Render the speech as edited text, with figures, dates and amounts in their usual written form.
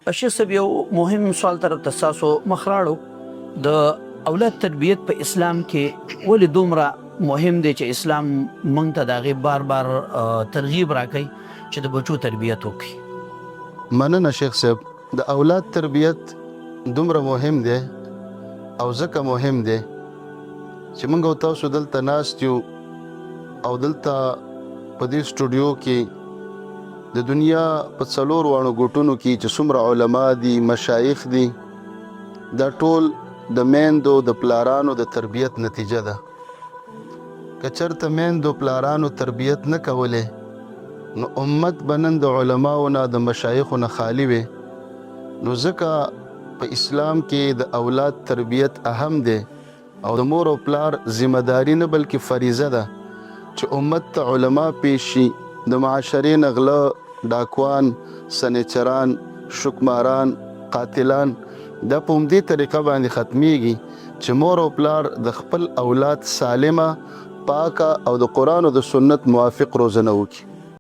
شیخ صاحب یو مهم سوال طرف ته ستاسو مخ راړو. د اولاد تربیت په اسلام کې ولې دومره مهم دی چې اسلام موږ ته د هغې بار بار ترغیب راکوي چې د بچو تربیت وکړي؟ مننه شیخ صاحب. د اولاد تربیت دومره مهم دی او ځکه مهم دی چې موږ او تاسو دلته ناست یو او دلته په دې سټوډیو کې د دنیا په 4 واړو ګوټونو کې چې څومره علما دي، مشایخ دي، دا ټول د میندو د پلارانو د تربیت نتیجه ده. که چېرته میندو پلارانو تربیت نه کولې نو امت به نن د علماو نه د مشایخو نه خالي وي. نو ځکه په اسلام کې د اولاد تربیت اهم دی او د مور او پلار ذمہ داری نه بلکې فریضه ده چې امت ته علما پیش شي. د معاشرې نه غله، ډاکوان، سنیچران، شکماران، قاتلان دا په همدې طریقه باندې ختمیږي چې مور او پلار د خپل اولاد سالمه، پاکه او د قرآن او د سنت موافق روزنه وکړي.